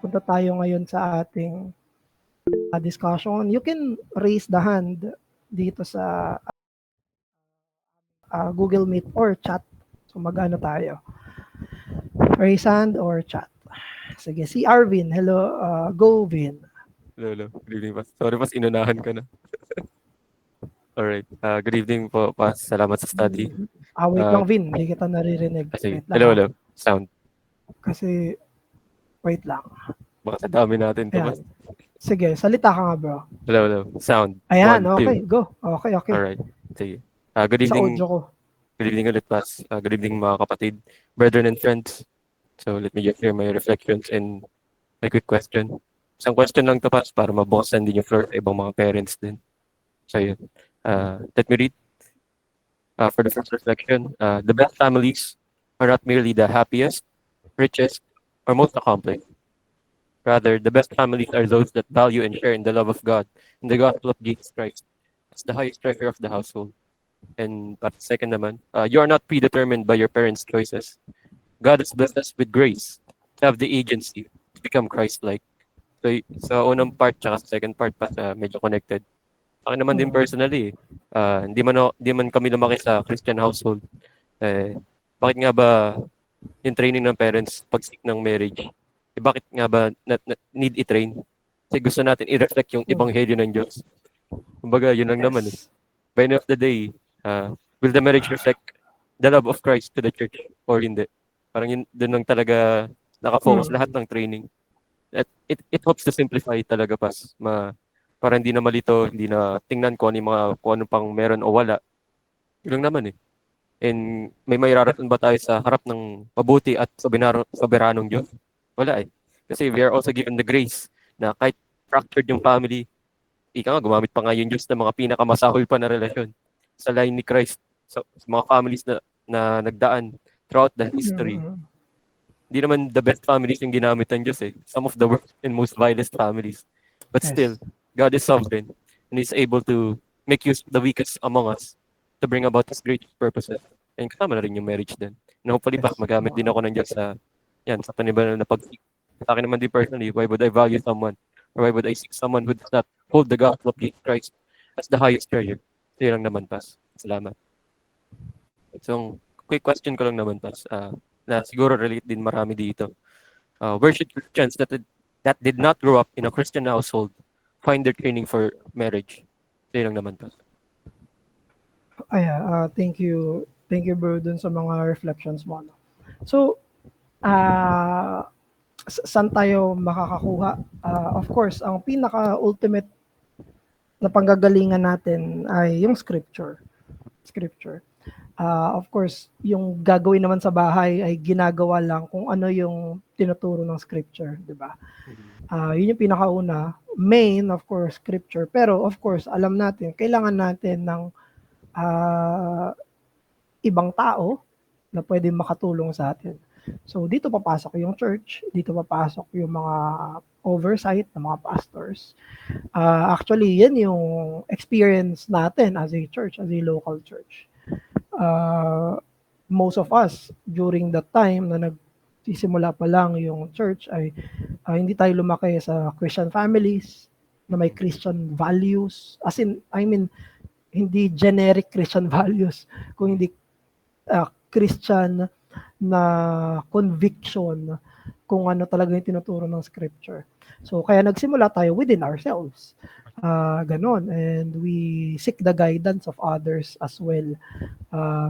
punta tayo ngayon sa ating discussion. You can raise the hand dito sa Google Meet or chat. So mag-ano tayo. Raise hand or chat. Sige, si Arvin. Hello, go Vin. Hello. Good evening, Pas. Sorry, Pas, inunahan ka na. Alright. Good evening po, Pas. Salamat sa study. Wait lang, Vin. Hindi kita naririnig. Sige. Wait lang, Hello. Sound. Kasi, wait lang. Baka sa dami natin to, Pas. Sige, salita ka nga, bro. Hello. Sound. Ayan, 1, 2. okay. Go. Okay. Alright. Sige. Good Sa evening. audio ko. Good evening ulit, Pas. Good evening, mga kapatid, brethren and friends. So, let me just share my reflections and my quick question. Isang question lang to, Pas, para mabukasan din yung floor sa ibang mga parents din. So, yun. Let me read. For the first reflection, the best families are not merely the happiest, richest, or most accomplished. Rather, the best families are those that value and share in the love of God in the gospel of Jesus Christ as the highest treasure of the household. And para sa second naman, you are not predetermined by your parents' choices. God has blessed us with grace to have the agency to become Christ-like. So, sa unang part tsaka sa second part pa, medyo connected. Ako naman din personally, hindi man kami lumaki sa Christian household. Bakit nga ba yung training ng parents pag-seek ng marriage? Bakit nga ba need i-train? Kasi gusto natin i-reflect yung ebanghelyo ng Diyos. Kumbaga, yun lang naman eh. By the end of the day, will the marriage reflect the love of Christ to the church or hindi? Parang yun, dun lang talaga nakafocus lahat ng training. It helps to simplify talaga, Pas. Para hindi na malito, hindi na tingnan kung ano pang meron o wala. Yun lang naman eh. And may mairarating ba tayo sa harap ng mabuti at soberanong Diyos? Wala eh. Kasi we are also given the grace na kahit fractured yung family, ika nga, gumamit pa nga yung Diyos ng mga pinakamasahol pa na relasyon sa line ni Christ sa mga families na nagdaan throughout the history. Hindi naman the best families yung ginamit ng Diyos eh. Some of the worst and most vilest families. But still, God is sovereign and He's able to make use of the weakest among us to bring about His great purposes. And kasama na rin yung marriage din. And hopefully pa, magamit din ako ng Diyos sa panibalan na pag-seek. Sa akin naman din personally, why would I value someone? Or why would I seek someone who does not hold the gospel of Jesus Christ as the highest treasure? So yun lang naman, Pas. Salamat. So, quick question ko lang naman, Pas. Na siguro relate din marami dito. Where should Christians that did not grow up in a Christian household find their training for marriage? So yun lang naman, Pas. Thank you, bro, dun sa mga reflections mo. So, saan tayo makakakuha? Of course, ang pinaka-ultimate na panggagalingan natin ay yung scripture. Of course, yung gagawin naman sa bahay ay ginagawa lang kung ano yung tinuturo ng scripture, di ba? Yun yung pinakauna. Main, of course, scripture. Pero, of course, alam natin, kailangan natin ng ibang tao na pwede makatulong sa atin. So, dito papasok yung church, dito papasok yung mga oversight ng mga pastors. Actually, yan yung experience natin as a church, as a local church. Most of us, during that time na nagsisimula pa lang yung church, ay hindi tayo lumaki sa Christian families na may Christian values. As in, I mean, hindi generic Christian values, kung hindi Christian na conviction kung ano talaga yung tinuturo ng scripture. So, kaya nagsimula tayo within ourselves. Ganon. And we seek the guidance of others as well.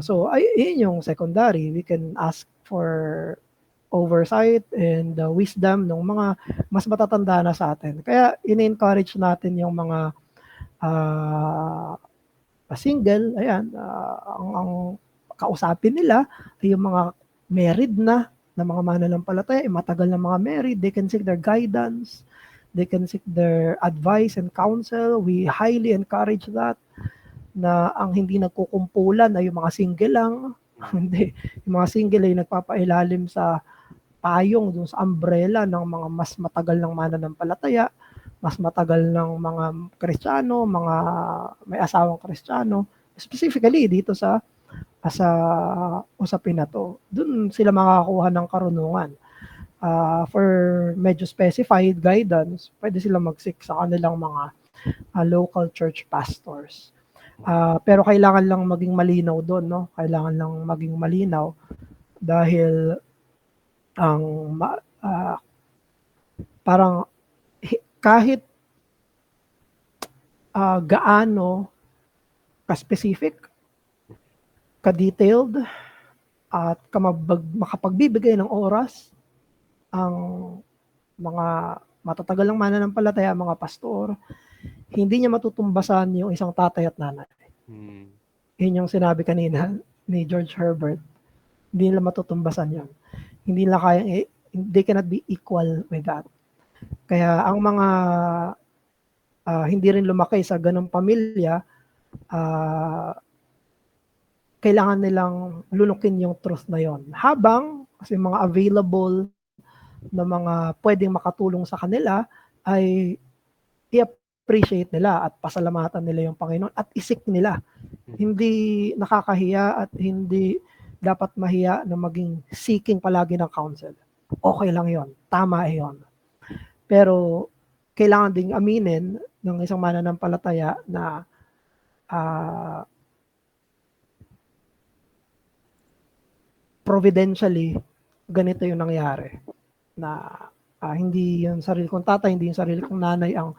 So, yun yung secondary. We can ask for oversight and wisdom ng mga mas matatanda na sa atin. Kaya, in-encourage natin yung mga single, ayan, ang kausapin nila ay yung mga married na mga mananampalataya, matagal na mga married, they can seek their guidance, they can seek their advice and counsel. We highly encourage that, na ang hindi nagkukumpulan ay yung mga single lang. Hindi, yung mga single ay nagpapailalim sa payong dun sa umbrella ng mga mas matagal ng mananampalataya, mas matagal ng mga Kristiyano, mga may asawang Kristiyano, specifically dito sa usapin na to. Doon sila makakakuha ng karunungan. For medyo specified guidance, pwede silang mag-seek sa kanilang mga local church pastors. Pero kailangan lang maging malinaw doon, no? Kailangan lang maging malinaw dahil ang parang kahit gaano ka-specific, ka-detailed, at makapagbibigay ng oras ang mga matatagal ng mananampalataya, mga pastor, hindi niya matutumbasan yung isang tatay at nanay. Yun yung sinabi kanina ni George Herbert. Hindi nila matutumbasan yun. Hindi nila kayang, they cannot be equal with that. Kaya ang mga hindi rin lumaki sa ganong pamilya, kailangan nilang lunukin yung truth na yon. Habang kasi mga available na mga pwedeng makatulong sa kanila ay i-appreciate nila at pasalamatan nila yung Panginoon at isik nila. Hindi nakakahiya at hindi dapat mahiya na maging seeking palagi ng counsel. Okay lang yon, tama yon. Pero kailangan ding aminin ng isang mananampalataya na providentially ganito yung nangyari na hindi yung sarili kong tatay, hindi yung sarili kong nanay ang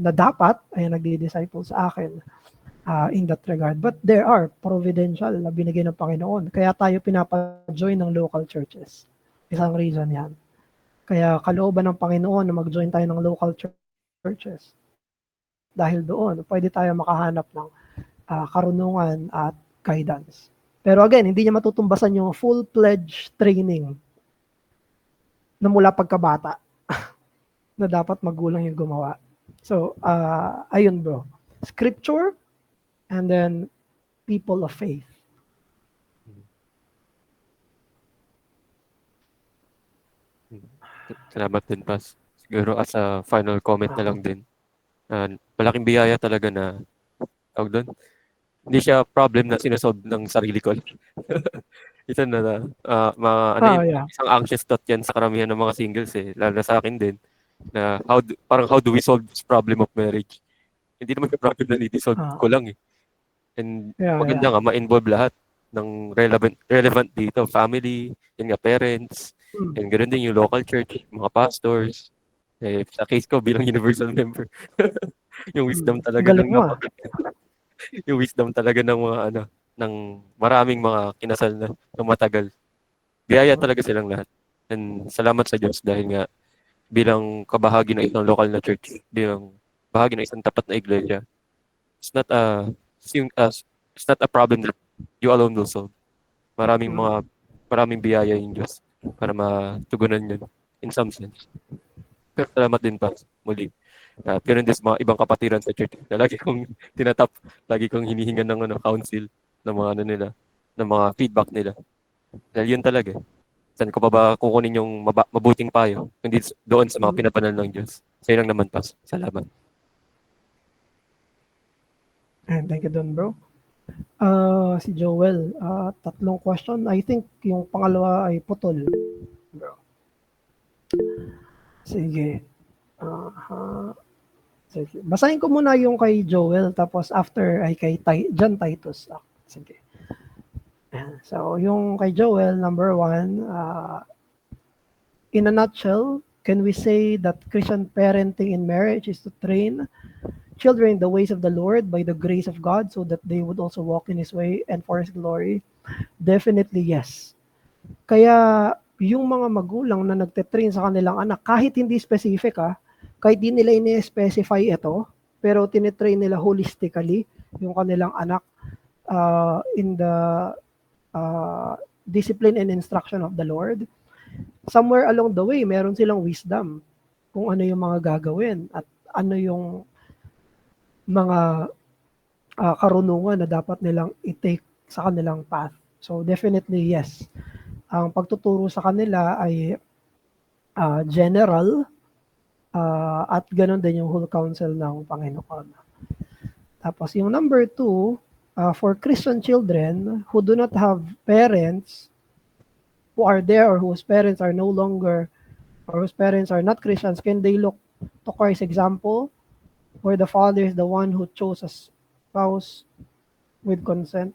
na dapat ay nagdi-disciple sa akin in that regard. But there are providential na binigay ng Panginoon. Kaya tayo pinapa-join ng local churches. Isang reason yan. Kaya kalooban ng Panginoon na mag-join tayo ng local churches. Dahil doon, pwede tayo makahanap ng karunungan at guidance. Pero again, hindi niya matutumbasan yung full-fledged training na mula pagkabata na dapat magulang yung gumawa. So, ayun bro. Scripture and then people of faith. Salamat din, Pas. Siguro as a final comment na lang din. Malaking biyaya talaga na tawag doon. Hindi siya problem na sinasolve ng sarili ko. Ito na isang anxious thought yan sa karamihan ng mga singles lalo na sa akin din na how do we solve this problem of marriage? Hindi naman yung problem na niti-solve ko lang And maganda nga ma-involve lahat ng relevant dito, family, yun nga parents, and ganoon din yung local church, mga pastors. Sa case ko bilang universal member, yung wisdom talaga yung wisdom talaga ng mga ng maraming mga kinasal na matagal. Biyaya talaga silang lahat. And salamat sa Diyos dahil nga bilang kabahagi ng isang local na church, bilang bahagi ng isang tapat na iglesia, it's not a problem that you alone will solve. Maraming biyaya yung Diyos para matugunan yun in some sense. Pero salamat din pa muli. Pero din sa mga ibang kapatiran sa church na lagi kong tinatap, lagi kong hinihingan ng counsel ng mga nila, ng mga feedback nila. Dahil yun talaga. Saan ko pa ba kukunin yung mabuting payo? Hindi doon sa mga pinapanal ng Diyos. Sa'yo lang naman, Pas. Salamat. Thank you, Don bro. Si Joel, 3 question. I think yung pangalawa ay putol, bro. Sige. Sige. Basahin ko muna yung kay Joel, tapos after ay kay John Titus. Sige. So, yung kay Joel, number 1, in a nutshell, can we say that Christian parenting in marriage is to train children in the ways of the Lord by the grace of God so that they would also walk in His way and for His glory? Definitely yes. Kaya yung mga magulang na nagte-train sa kanilang anak, kahit hindi specific kahit di nila ini-specify ito, pero tinitrain nila holistically yung kanilang anak in the discipline and instruction of the Lord. Somewhere along the way, meron silang wisdom kung ano yung mga gagawin at ano yung mga karunungan na dapat nilang i-take sa kanilang path. So definitely yes. Ang pagtuturo sa kanila ay general at ganun din yung whole counsel ng Panginoon. Tapos yung number 2, for Christian children who do not have parents who are there or whose parents are no longer or whose parents are not Christians, can they look to Christ's example where the father is the one who chose a spouse with consent?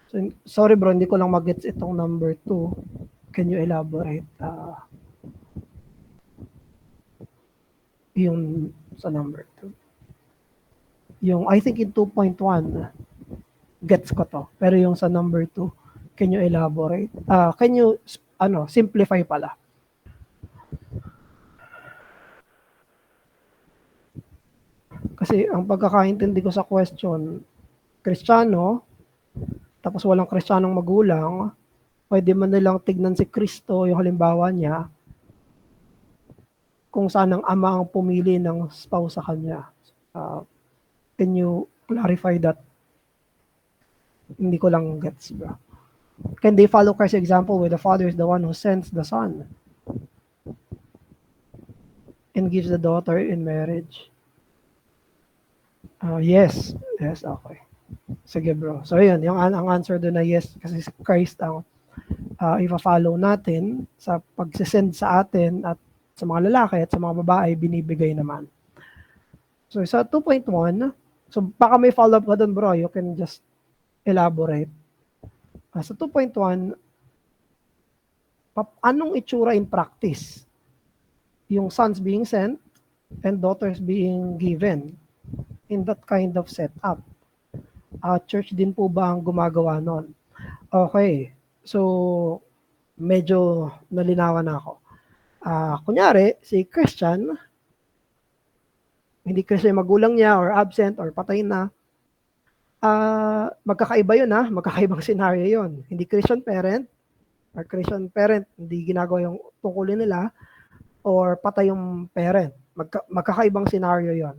So, sorry bro, hindi ko lang mag-gets itong number 2. Can you elaborate? Yung sa number 2. Yung, I think in 2.1, gets ko to. Pero yung sa number 2, can you elaborate? Can you, simplify pala? Kasi ang pagkakaintindi ko sa question, Kristiyano, tapos walang Kristiyanong magulang, pwede man nilang tignan si Kristo, yung halimbawa niya, kung saan ang ama ang pumili ng spouse sa kanya. Can you clarify that? Hindi ko lang gets, bro. Can they follow Christ's example where the father is the one who sends the son and gives the daughter in marriage? Yes. Yes, okay. Sige bro. So yun, ang answer doon na yes, kasi si Christ ang ipa-follow natin sa pagsisend sa atin at sa mga lalaki at sa mga babae, binibigay naman. So sa 2.1, so baka may follow-up ka doon bro, you can just elaborate. Sa 2.1, anong itsura in practice? Yung sons being sent and daughters being given in that kind of setup. Church din po ba ang gumagawa nun? Okay. So, medyo nalinawan na ako. Kunyari, si Christian, hindi Christian magulang niya or absent or patay na, magkakaiba yun magkakaibang scenario yun. Hindi Christian parent or Christian parent, hindi ginagawa yung tungkulin nila or patay yung parent. Magkakaibang scenario yun.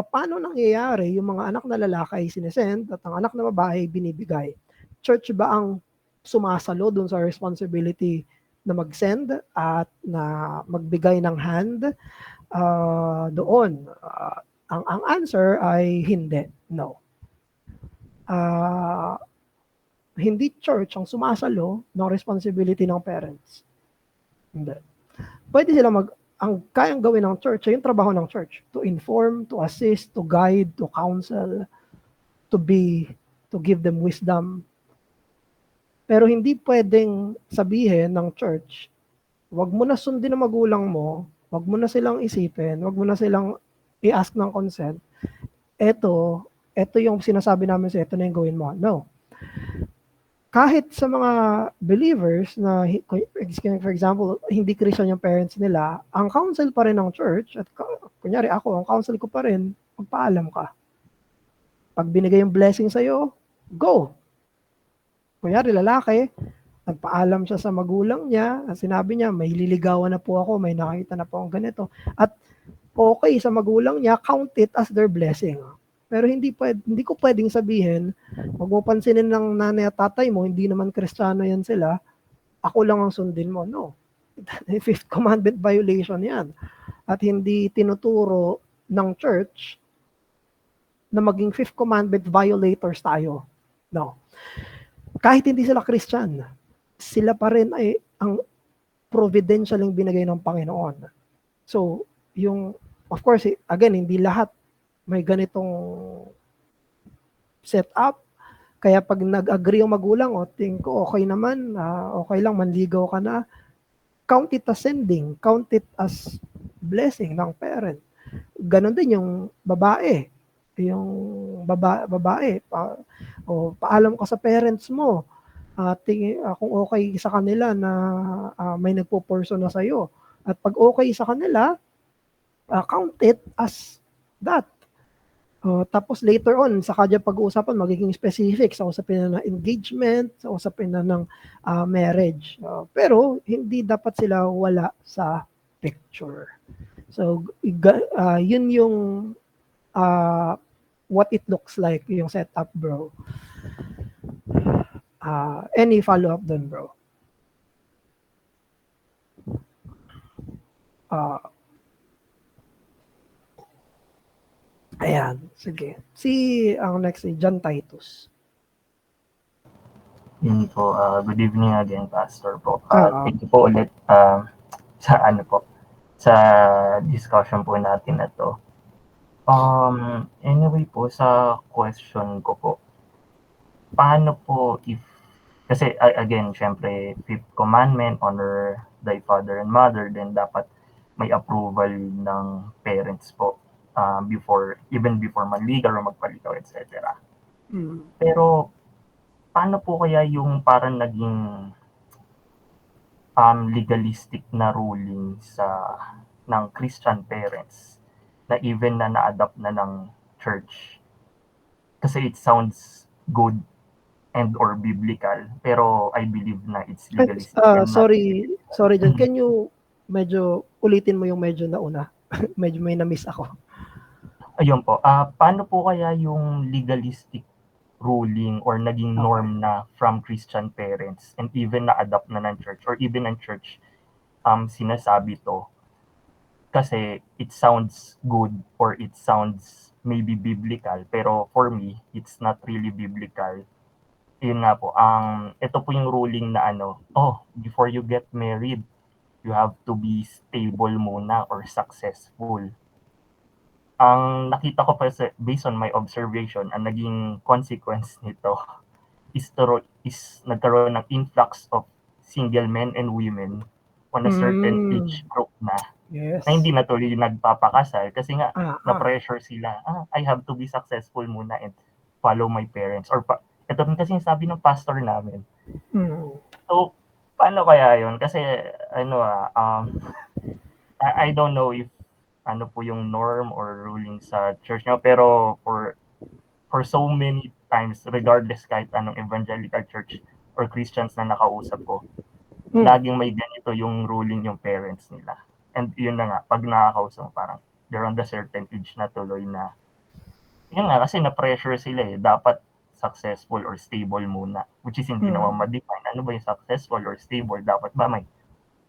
Paano nangyayari yung mga anak na lalaki ay sinesend at ang anak na babae binibigay? Church ba ang sumasalo dun sa responsibility na mag-send at na magbigay ng hand doon? Ang answer ay hindi. No. Hindi church ang sumasalo ng responsibility ng parents. Hindi. Pwede sila ang kayang gawin ng church ay yung trabaho ng church. To inform, to assist, to guide, to counsel, to give them wisdom. Pero hindi pwedeng sabihin ng church, wag mo na sundin ang magulang mo, wag mo na silang isipin, wag mo na silang i-ask ng consent. Ito yung sinasabi namin sa ito na yung gawin mo. No. Kahit sa mga believers na, for example, hindi Christian yung parents nila, ang counsel pa rin ng church, at kunyari ako, ang counsel ko pa rin, magpaalam ka. Pag binigay yung blessing sa'yo, go. Kunyari lalaki, nagpaalam siya sa magulang niya, at sinabi niya, may liligawan na po ako, may nakita na po akong ganito. At okay sa magulang niya, count it as their blessing. Pero hindi ko pwedeng sabihin, wag mo pansinin ng nanay at tatay mo, hindi naman Kristiyano yan sila, ako lang ang sundin mo. No. Fifth commandment violation yan. At hindi tinuturo ng church na maging fifth commandment violators tayo. No. Kahit hindi sila Christian, sila pa rin ay ang providential yung binigay ng Panginoon. So, of course, again, hindi lahat may ganitong setup. Kaya pag nag-agree yung magulang, tingin ko okay naman, okay lang, manligaw ka na, count it as sending, count it as blessing ng parent. Ganon din yung babae. Yung babae, paalam ka sa parents mo, kung okay sa kanila na may nagpo-porso na sa'yo. At pag okay sa kanila, count it as that. Tapos later on, sa kanya pag-uusapan, magiging specific sa usapin na ng engagement, sa usapin na ng marriage. Pero hindi dapat sila wala sa picture. So, yun yung what it looks like, yung setup, bro. Any follow-up dun, bro? Ayan, sige. Ang next si John Titus. Yun po, good evening again, Pastor po. Oo. Thank you po ulit sa ano po, sa discussion po natin na to. Anyway po, sa question ko po, paano po if, kasi again, syempre, fifth commandment, honor thy father and mother, then dapat may approval ng parents po even before manligaw or magpalikaw, etc. Mm. Pero, paano po kaya yung parang naging legalistic na ruling ng Christian parents na even na na-adapt na ng church? Kasi it sounds good and or biblical, pero I believe na it's legalistic and not Sorry John, can you medyo ulitin mo yung medyo nauna? Medyo may na-miss ako. ayun po. Paano po kaya yung legalistic ruling or naging norm na from Christian parents and even na-adapt na ng church or even ng church sinasabi to kasi it sounds good or it sounds maybe biblical, pero for me, it's not really biblical. Yun nga po, ito po yung ruling na before you get married, you have to be stable muna or successful. Ang nakita ko pa based on my observation, ang naging consequence nito is nagkaroon ng influx of single men and women on a certain age group na Yes. hindi na tuloy nagpapakasal kasi nga na-pressure Ah. sila, I have to be successful muna and follow my parents. Ito rin kasi yung sabi ng pastor namin. So, paano kaya yun? Kasi, I don't know if ano po yung norm or ruling sa church nyo, pero for so many times, regardless kahit anong evangelical church or Christians na nakausap ko, laging may ganito yung ruling yung parents nila. And yun na nga, pag nakakausap, parang they're on the certain age na tuloy na, yun nga, kasi na-pressure sila dapat successful or stable muna, which is hindi naman ma-define. Ano ba yung successful or stable? Dapat ba may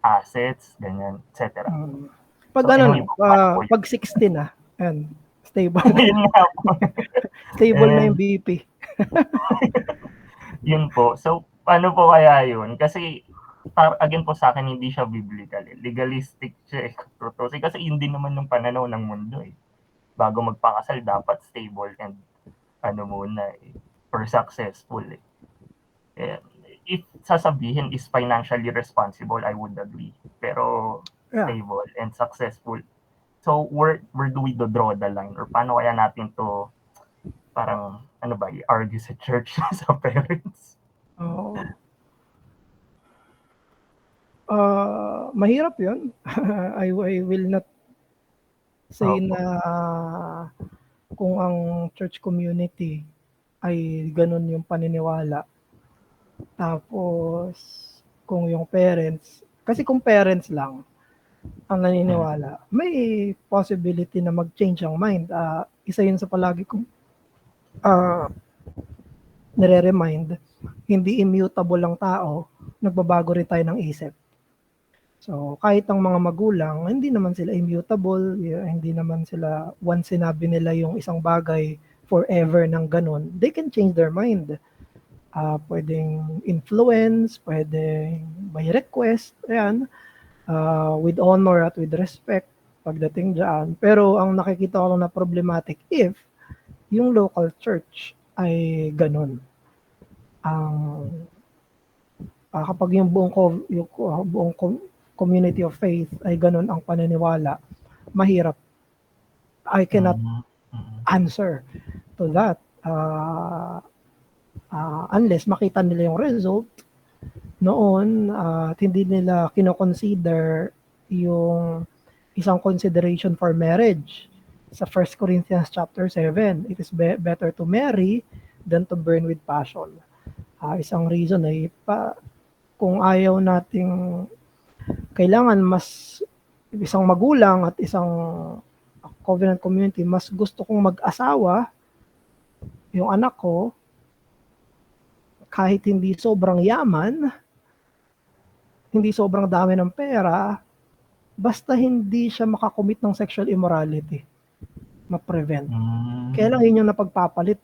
assets, ganyan, etc. Pag So, ano anyway, na, pag 16 na, and stable. yun nga po. Stable na yung BP. Yun po. So, paano po kaya yun? Kasi, again po sa akin, hindi siya biblical. Legalistic siya. Kasi yun din naman yung pananaw ng mundo. Bago magpakasal, dapat stable and muna or successful. If sasabihin is financially responsible, I would agree. Pero stable and successful. So, where do we draw the line? Or paano kaya natin to parang, i-argue sa church sa parents? Mahirap yun. I will not say na kung ang church community ay ganun yung paniniwala. Tapos, kung yung parents, kasi kung parents lang ang naniniwala, may possibility na mag-change ang mind. Isa yun sa palagi kong nire-remind, hindi immutable ang tao, nagbabago rin tayo ng isip. So, kahit ang mga magulang, hindi naman sila immutable, hindi naman sila, once sinabi nila yung isang bagay, forever ng ganun, they can change their mind. Pwedeng influence, pwedeng may request, ayan, with honor at with respect, pagdating dyan. Pero ang nakikita ko lang na problematic if yung local church ay ganun. Kapag yung buong community of faith ay ganun ang paniniwala, mahirap. I cannot answer to that unless makita nila yung result noon at hindi nila kino-consider yung isang consideration for marriage. Sa 1 Corinthians chapter 7, it is better to marry than to burn with passion. Isang reason ay kung ayaw nating kailangan mas isang magulang at isang covenant community, mas gusto kong mag-asawa yung anak ko kahit hindi sobrang yaman, hindi sobrang dami ng pera, basta hindi siya makakommit ng sexual immorality, ma-prevent. Kaya lang yun yung napagpapalit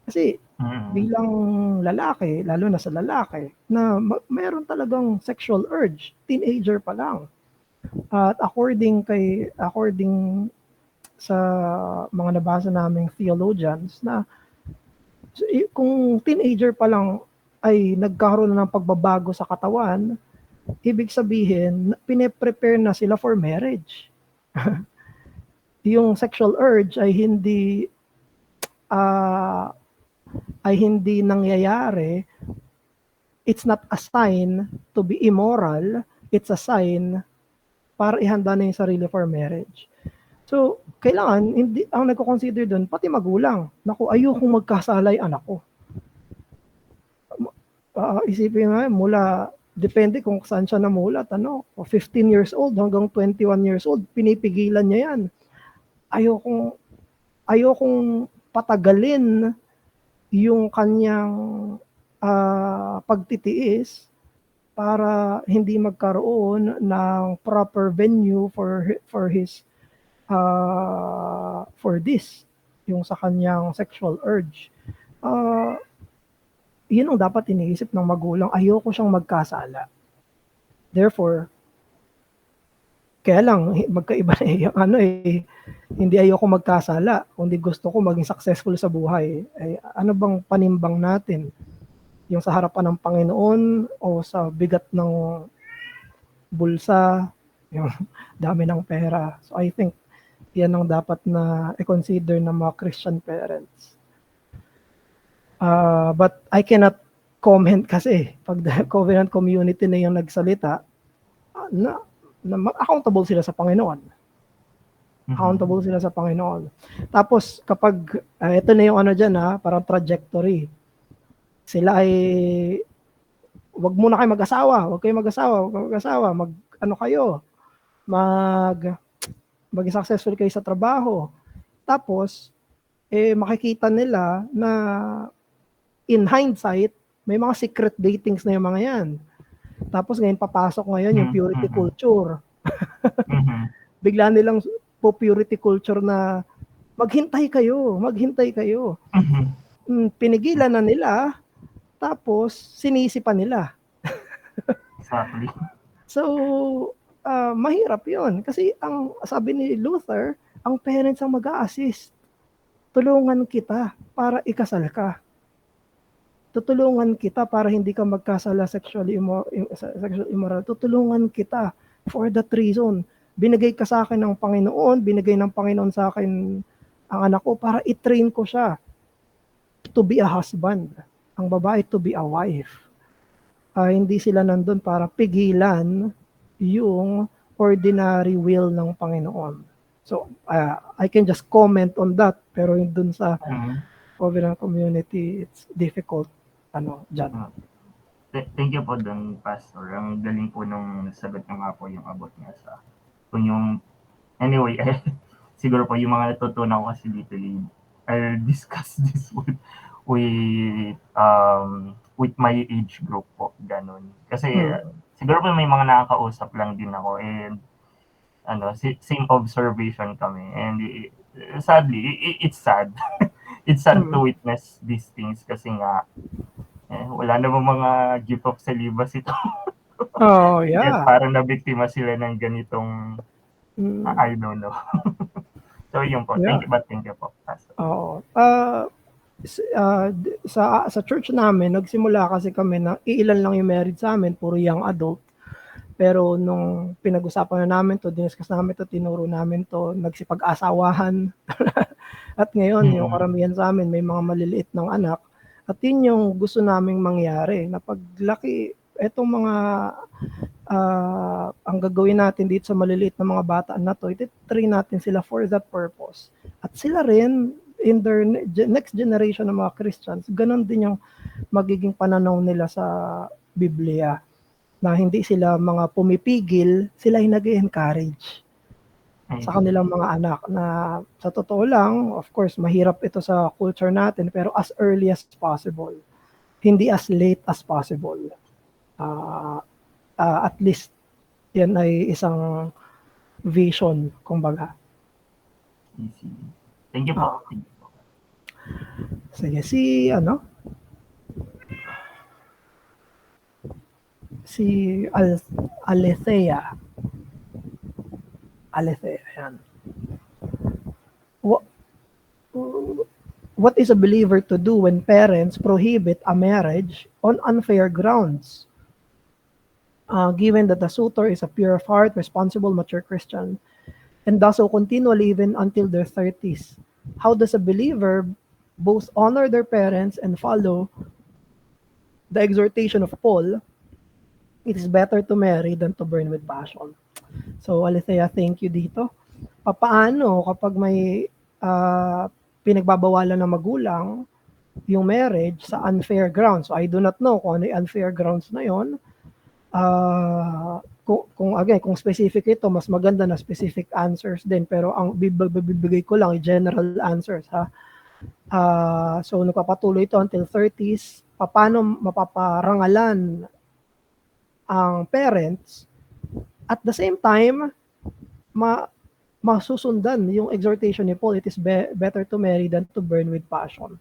Kasi Mm. bilang lalaki, lalo na sa lalaki, na meron talagang sexual urge, teenager pa lang. At according sa mga nabasa naming theologians na kung teenager pa lang ay nagkaroon na ng pagbabago sa katawan, ibig sabihin, pine-prepare na sila for marriage. Yung sexual urge ah, ay hindi nangyayari. It's not a sign to be immoral, it's a sign para ihanda na yung sarili for marriage. So, kailangan, hindi, ang nagko-consider doon, pati magulang. Naku, ayokong magkasala yung anak ko. Isipin nga, depende kung saan siya namulat, 15 years old hanggang 21 years old, pinipigilan niya yan. Ayokong patagalin yung kanyang pagtitiis para hindi magkaroon ng proper venue for his for this, yung sa kanyang sexual urge. Yun ang dapat iniisip ng magulang. Ayoko siyang magkasala. Therefore, kaya lang, magkaiba na yung hindi ayoko magkasala, kundi gusto ko maging successful sa buhay. Ano bang panimbang natin? Yung sa harapan ng Panginoon o sa bigat ng bulsa, yung dami ng pera. So I think yan ang dapat na i-consider ng mga Christian parents. But I cannot comment kasi pag the covenant community na yung nagsalita, na accountable sila sa Panginoon. Accountable sila sa Panginoon. Tapos kapag ito na yung dyan parang trajectory. Sila ay wag muna kayo mag-asawa, maging successful kayo sa trabaho. Tapos makikita nila na in hindsight, may mga secret datings na yung mga yan. Tapos ngayon papasok yung purity culture. Bigla nilang purity culture na maghintay kayo. Pinigilan na nila, tapos sinisi pa nila. Exactly. So, mahirap yun. Kasi ang sabi ni Luther, ang parents ang mag-a-assist. Tulungan kita para ikasal ka. Tutulungan kita para hindi ka magkasala sexual immoral. Tutulungan kita for that reason. Binigay ka sa akin ng Panginoon, binigay ng Panginoon sa akin ang anak ko para i-train ko siya to be a husband. Ang babae to be a wife. Hindi sila nandun para pigilan yung ordinary will ng Panginoon. So, I can just comment on that, pero yung dun sa covenant community, it's difficult. Dyan. Thank you po dun, Pastor. Ang galing po nung sagot na nga po yung abot niya sa kung yung anyway, siguro po yung mga natutunan ko kasi literally I'll discuss this with my age group po, ganun. Kasi siguro po may mga nakakausap lang din ako and same observation kami and sadly it's sad. It's sad to witness these things kasi nga wala namang mga gift of celibacy ito. Oh, yeah. Parang nabiktima sila ng ganitong I don't know. So yun po. Yeah. Thank you po, Pastor. Oo. Sa church namin, nagsimula kasi kami na iilan lang yung married sa amin, puro young adult. Pero nung pinag-usapan na namin to, diniscuss namin to, tinuro namin to, nagsipag-asawahan. At ngayon, yung karamihan sa amin, may mga maliliit ng anak. At yun yung gusto naming mangyari, na paglaki, etong mga ang gagawin natin dito sa maliliit na mga bata na to, iti-train natin sila for that purpose. At sila rin, in their next generation ng mga Christians, ganun din yung magiging pananaw nila sa Biblia. Na hindi sila mga pumipigil, sila yung nag-encourage sa kanilang mga anak. Na sa totoo lang, of course, mahirap ito sa culture natin, pero as early as possible. Hindi as late as possible. At least, yan ay isang vision, kumbaga. Thank you po. Sige, si Alethea. Alethea, yan. What is a believer to do when parents prohibit a marriage on unfair grounds? Given that the suitor is a pure of heart, responsible, mature Christian, and does so continually even until their 30s, how does a believer both honor their parents and follow the exhortation of Paul, it is better to marry than to burn with passion? So, Alethea, thank you dito. Paano kapag may pinagbabawalan ng magulang yung marriage sa unfair grounds? So, I do not know kung ano yung unfair grounds na yon. Kung specific ito, mas maganda na specific answers din. Pero ang bibigay ko lang, general answers. Ha? So, nagpapatuloy ito until 30s. Paano mapaparangalan ang parents at the same time masusundan yung exhortation ni Paul, it is better to marry than to burn with passion.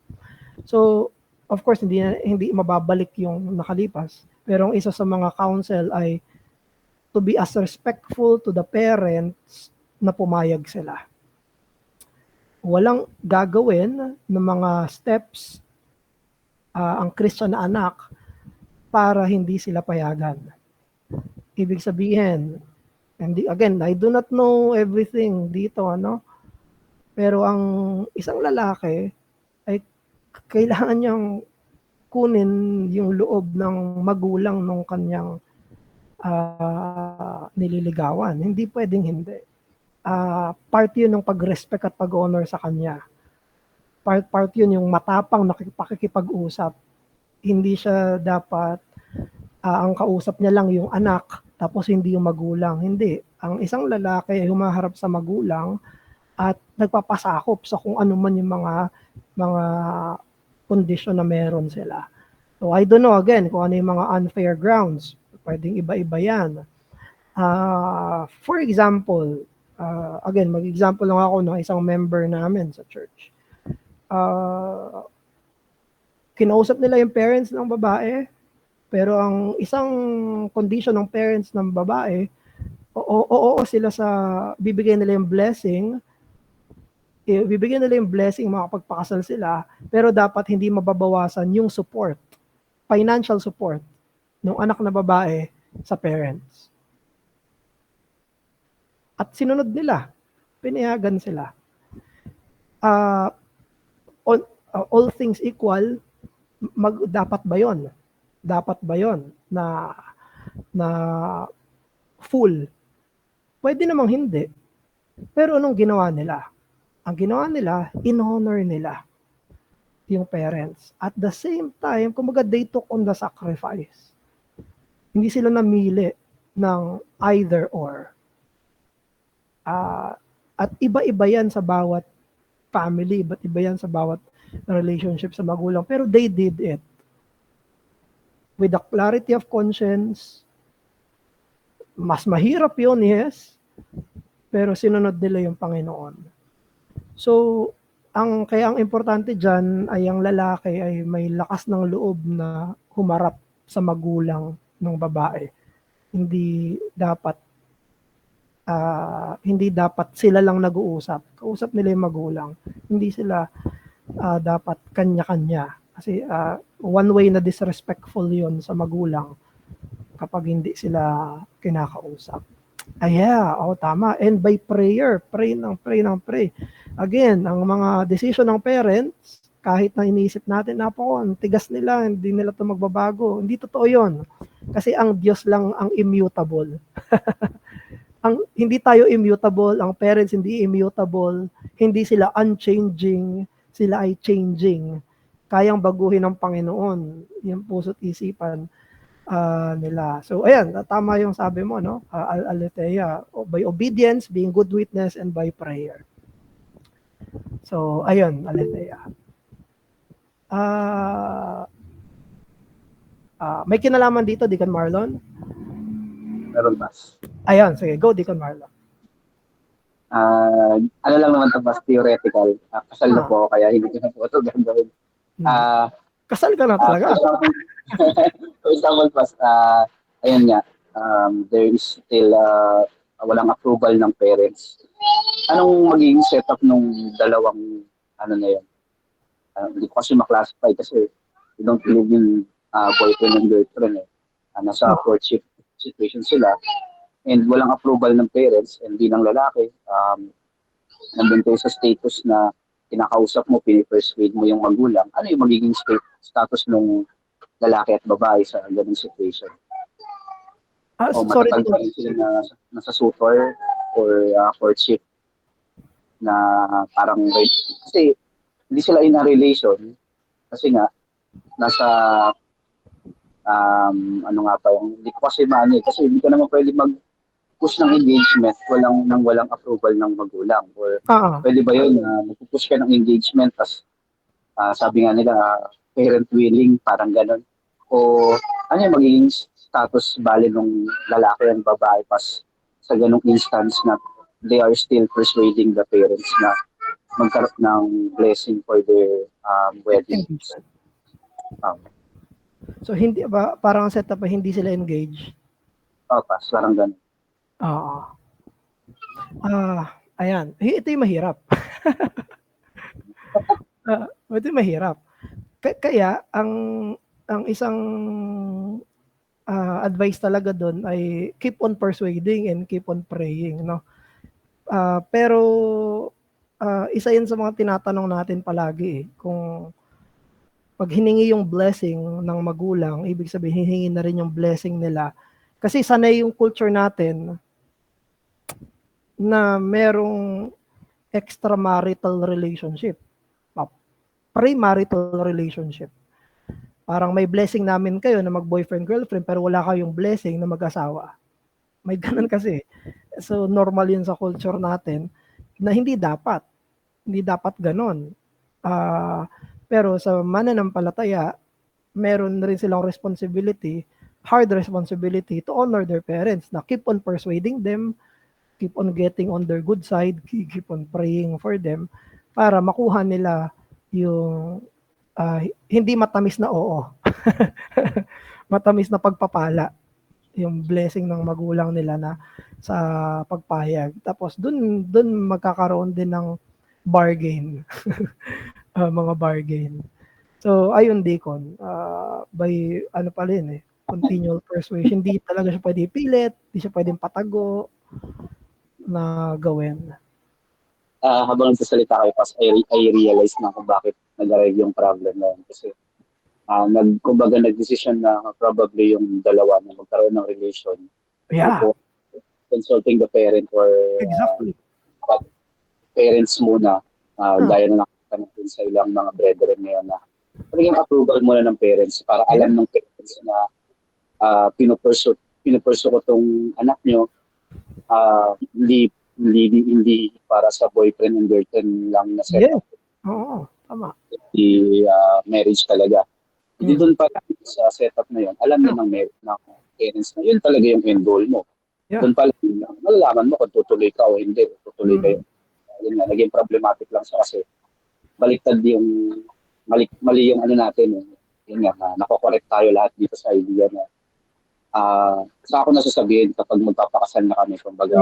So, of course, hindi mababalik yung nakalipas. Pero ang isa sa mga counsel ay to be as respectful to the parents na pumayag sila. Walang gagawin ng mga steps ang Christian na anak para hindi sila payagan. Ibig sabihin, and again, I do not know everything dito, pero ang isang lalaki ay kailangan niyang kunin yung loob ng magulang ng kanyang nililigawan. Hindi pwedeng hindi. Part yun ng pag-respect at pag-honor sa kanya. Part yun yung matapang na pakikipag-usap. Hindi siya dapat ang kausap niya lang yung anak tapos hindi yung magulang. Hindi. Ang isang lalaki ay humaharap sa magulang at nagpapasakop sa kung ano man yung mga kondisyon na meron sila. So I don't know again kung ano yung mga unfair grounds. Pwedeng iba-iba yan. For example, again, mag-example lang ako ng isang member namin sa church. Kinausap nila yung parents ng babae, pero ang isang condition ng parents ng babae, oo sila sa bibigyan nila yung blessing, makapagpakasal sila, pero dapat hindi mababawasan yung support, financial support ng anak na babae sa parents. At sinunod nila, pinayagan sila. All things equal, dapat ba yon? Dapat ba yon na full? Pwede namang hindi. Pero anong ginawa nila? Ang ginawa nila, in-honor nila yung parents. At the same time, kumbaga they took on the sacrifice. Hindi sila namili ng either or. At iba-iba yan sa bawat family, iba't iba yan sa bawat relationship sa magulang. Pero they did it with the clarity of conscience. Mas mahirap yun, yes, pero sinunod nila yung Panginoon. So, kaya ang importante dyan ay ang lalaki ay may lakas ng loob na humarap sa magulang ng babae. Hindi dapat sila lang nag-uusap. Kausap nila yung magulang. Hindi sila dapat kanya-kanya. Kasi one way na disrespectful yon sa magulang kapag hindi sila kinakausap. Tama. And by prayer, pray. Again, ang mga decision ng parents, kahit na iniisip natin, ang tigas nila, hindi nila ito magbabago. Hindi totoo yon. Kasi ang Diyos lang ang immutable. Hindi tayo immutable, ang parents hindi immutable, hindi sila unchanging, sila ay changing. Kayang baguhin ng Panginoon yung puso't isipan nila. So, ayan, tama yung sabi mo, Alethea, by obedience, being good witness, and by prayer. So, ayun, Alethea. May kinalaman dito, Deacon Marlon? Meron mas. Ayun, sige, go, Deacon Marlon. Ano lang naman ito, mas theoretical. Kasal na po, kaya hindi ko na po ito gagawin. Ah, Kasal ka na talaga. for example, pas, ayun nga, there is still walang approval ng parents. Anong magiging setup nung dalawang ano na yun? Hindi ko kasi maklasify kasi we don't live in boyfriend and girlfriend eh. Nasa courtship situation sila and walang approval ng parents and di ng lalaki. Nandun kayo sa status na kinakausap mo, pinipersuade mo yung magulang. Ano yung magiging status ng lalaki at babae sa ganung situation? O Sorry, matatag pa rin sila na nasa suitor or courtship na parang kasi hindi sila in a relation kasi nga nasa ano nga pa yung hindi ko kasi maano kasi hindi ka naman pwede mag-push ng engagement walang approval ng magulang or pwede ba yun na mag-push ka ng engagement tas sabi nga nila parent willing parang ganon o ano yung magiging status bali ng lalaki and babae pas sa ganong instance na they are still persuading the parents na magkaroon ng blessing for their wedding. So hindi ba parang setup pa hindi sila engaged? Pas, parang ganun. Oo. Ayan. Ito yung mahirap. Ito yung mahirap. Kaya ang isang advice talaga doon ay keep on persuading and keep on praying, no? Pero isa yun sa mga tinatanong natin palagi kung pag hiningi yung blessing ng magulang, ibig sabihin hihingi na rin yung blessing nila. Kasi sanay yung culture natin na merong extramarital relationship, premarital relationship. Parang may blessing namin kayo na mag-boyfriend-girlfriend pero wala kayong blessing na mag-asawa. May ganun kasi. So normal yun sa culture natin na hindi dapat ganun. Pero sa mananampalataya, meron rin silang hard responsibility to honor their parents na keep on persuading them, keep on getting on their good side, keep on praying for them para makuha nila yung hindi matamis na oo. Matamis na pagpapala. Yung blessing ng magulang nila na sa pagpayag. Tapos dun magkakaroon din ng bargain. Mga bargain. So, ayun, Deacon. By, ano pa rin continual persuasion. Hindi talaga siya pwede pilit. Hindi siya pwedeng patago na gawin. Habang nagsasalita kayo, pas, I realize na kung bakit nag-arrive yung problem na yun. Kasi, kumbaga nag-decision na probably yung dalawa na magkaroon ng relation. Yeah. Consulting the parent or exactly. Parents muna. Gaya na nakita natin sa ilang mga brethren ngayon na yung approval muna ng parents para alam ng parents na pinupurso ko tong anak nyo hindi para sa boyfriend and girlfriend lang na setup. Oo, tama. Marriage talaga. Hindi doon pa sa setup na yun, alam na ng parents na yun talaga yung end goal mo. Doon pa lang, malalaman mo kung tutuloy ka o hindi. Tutuloy kayo. Yun nga, naging problematic lang sa kasi baliktad yung mali yung ano natin. Yun nga, nakokorek tayo lahat dito sa idea na sa ako nasasabihin kapag magpapakasal na kami, kumbaga,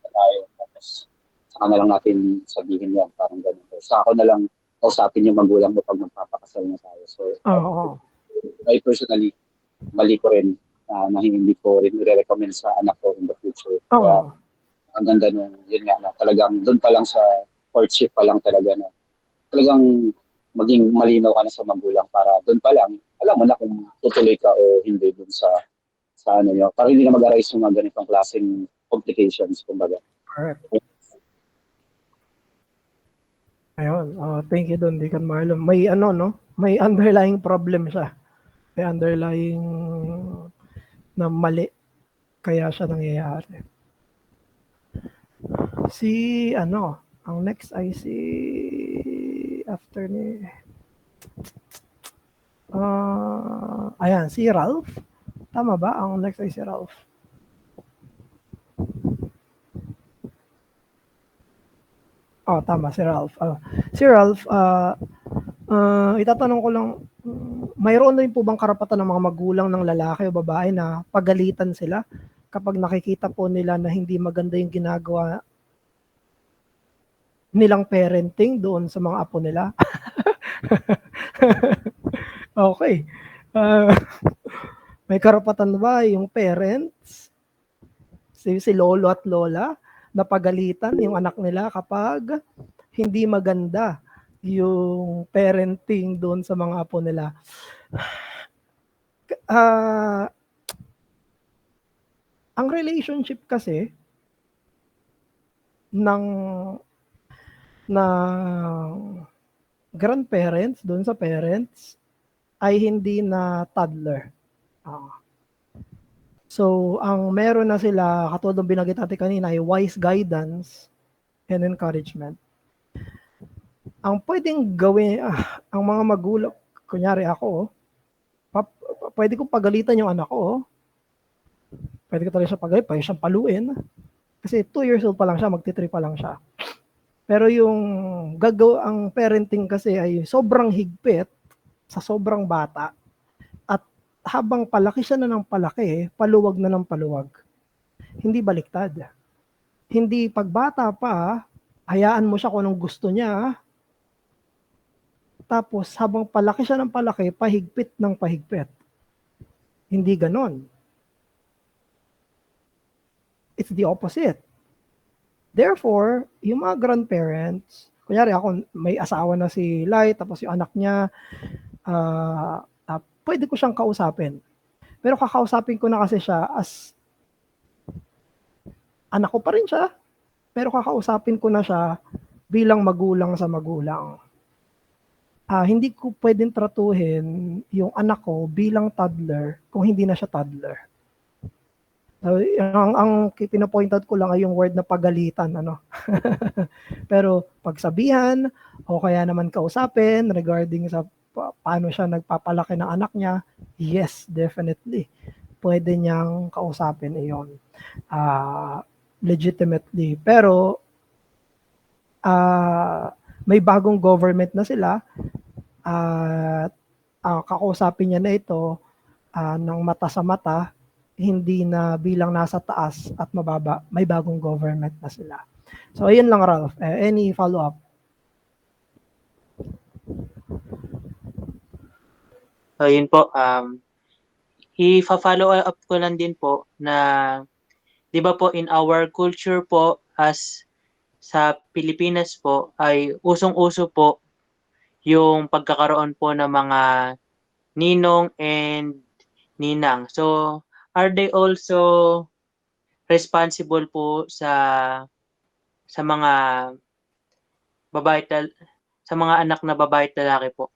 tayo, tapos saka na lang natin sabihin yan, parang ganun. Sa ako na lang kausapin yung magulang mo pag magpapakasal na tayo. So, I personally, mali ko rin na hindi ko rin i-recommend sa anak ko in the future. Kaya, ang ganda nung, yun nga, na talagang doon pa lang sa courtship pa lang talaga na talagang maging malinaw ka na sa magulang para doon pa lang, alam mo na kung tutuloy ka o hindi doon sa ano nyo. Para hindi na mag-arise yung mga ganitong klaseng complications, kumbaga. Correct. Ayun, thank you doon, Deacon Marlon. May may underlying problem siya. May underlying na mali kaya siya nangyayari. Ang next ay si after ni ayan, si Ralph. Tama ba? Ang next ay si Ralph. Tama, si Ralph. Si Ralph, Itatanong ko lang, mayroon na rin po bang karapatan ng mga magulang ng lalaki o babae na pagalitan sila kapag nakikita po nila na hindi maganda yung ginagawa nilang parenting doon sa mga apo nila? Okay. May karapatan ba yung parents, si lolo at lola, na pagalitan yung anak nila kapag hindi maganda yung parenting doon sa mga apo nila? Ang relationship kasi ng grandparents doon sa parents ay hindi na toddler. So, ang meron na sila, katulad ng binanggit natin kanina, ay wise guidance and encouragement. Ang pwedeng gawin, ang mga magulang, kunyari ako, pwede kong pagalitan yung anak ko. Pwede ko talaga siya pagalitan, pwede siyang paluin. Kasi 2 years old pa lang siya, magti-3 pa lang siya. Pero yung ang parenting kasi ay sobrang higpit sa sobrang bata. At habang palaki siya na ng palaki, paluwag na ng paluwag. Hindi baliktad. Hindi pagbata pa, hayaan mo siya kung anong gusto niya. Tapos habang palaki siya ng palaki, pahigpit ng pahigpit. Hindi ganon. It's the opposite. Therefore, yung mga grandparents, kunyari ako, may asawa na si Lai, tapos yung anak niya, pwede ko siyang kausapin. Pero kakausapin ko na kasi siya as anak ko pa rin siya, pero kakausapin ko na siya bilang magulang sa magulang. Hindi ko pwedeng tratuhin yung anak ko bilang toddler kung hindi na siya toddler. Ang pinapoint out ko lang ay yung word na pagalitan, ano. Pero pagsabihan o kaya naman kausapin regarding sa paano siya nagpapalaki ng anak niya, yes, definitely. Pwede niyang kausapin iyon. Legitimately. Pero may bagong government na sila at kakausapin niya na ito ng mata sa mata, hindi na bilang nasa taas at mababa, may bagong government na sila. So, ayun lang, Ralph. Any follow-up? Ayun po, i-follow up ko lang din po na, di ba po, in our culture po, as sa Pilipinas po, ay usong-uso po yung pagkakaroon po ng mga ninong and ninang. So, are they also responsible po sa mga babae sa mga anak na babae at lalaki po?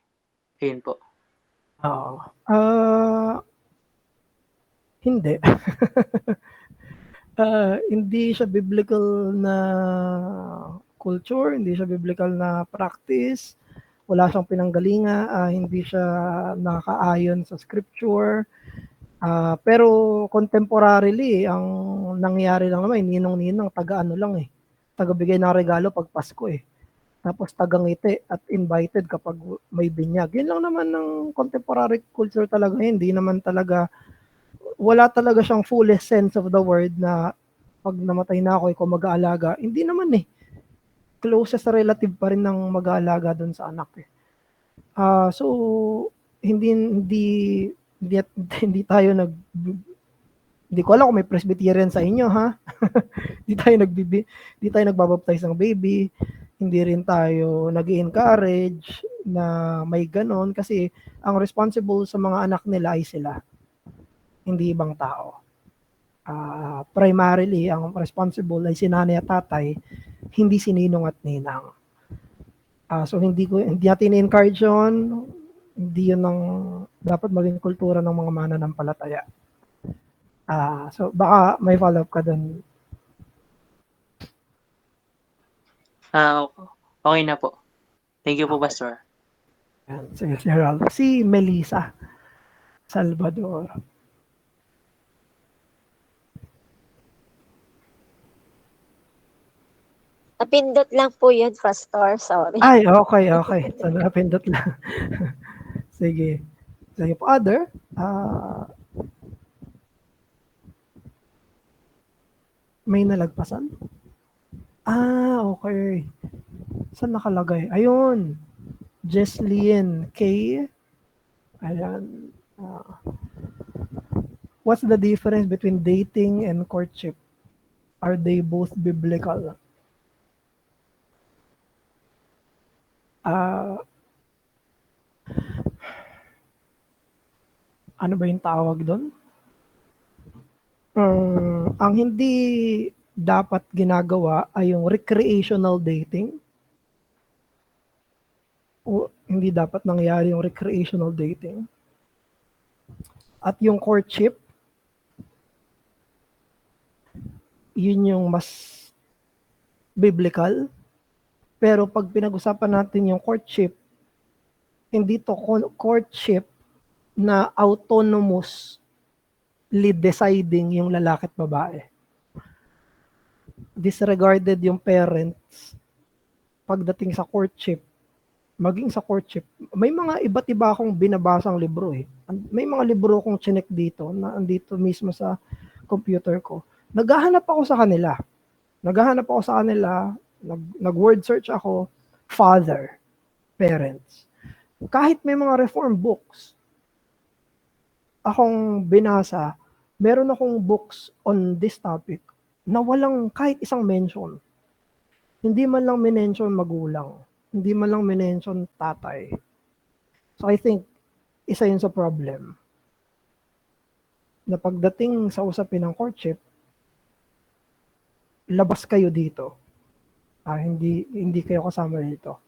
Ayun po. Hindi. Hindi siya biblical na culture, hindi siya biblical na practice, wala siyang pinanggalinga, hindi siya nakaayon sa scripture. Pero contemporarily, ang nangyayari lang naman, ninong-ninang, taga-ano lang taga-bigay ng regalo pag Pasko Tapos taga-ngiti at invited kapag may binyag. Yun lang naman ng contemporary culture talaga. Hindi naman talaga, wala talaga siyang fullest sense of the word na pag namatay na ako, ikaw mag-aalaga. Hindi naman closest relative pa rin ng mag-aalaga doon sa anak So, hindi tayo hindi ko alam kung may Presbyterian sa inyo, ha? Hindi tayo nagbabaptize ng baby. Hindi rin tayo nag-encourage na may ganon kasi ang responsible sa mga anak nila ay sila, hindi ibang tao. Primarily, ang responsible ay si nanay at tatay, hindi si ninong at ninang. So hindi natin encourage yun. Hindi yun ang dapat maging kultura ng mga mananampalataya. So baka may follow-up ka dun. Okay na po. Thank you po, Pastor. Sige, si Ralph. Si Melissa Salvador. Napindot lang po yun, Pastor. Sorry. Ay, okay. So, napindot lang. Sige. Sige po, other. May nalagpasan? Okay. Saan nakalagay? Ayun. Jesslyn K. Ayan. What's the difference between dating and courtship? Are they both biblical? Ano ba yung tawag doon? Ang hindi dapat ginagawa ay yung recreational dating. O hindi dapat nangyari yung recreational dating. At yung courtship, yun yung mas biblical. Pero pag pinag-usapan natin yung courtship, hindi to courtship na autonomously deciding yung lalaki at babae. Disregarded yung parents pagdating sa courtship. Maging sa courtship, may mga iba't iba akong binabasang libro eh. May mga libro akong chinek dito na andito mismo sa computer ko. Naghahanap ako sa kanila. Nag-word search ako, father, parents. Kahit may mga reform books akong binasa, meron akong books on this topic na walang kahit isang mention. Hindi man lang minention magulang. Hindi man lang minention tatay. So I think, isa yun sa problem. Na pagdating sa usapin ng courtship, labas kayo dito. Hindi kayo kasama dito.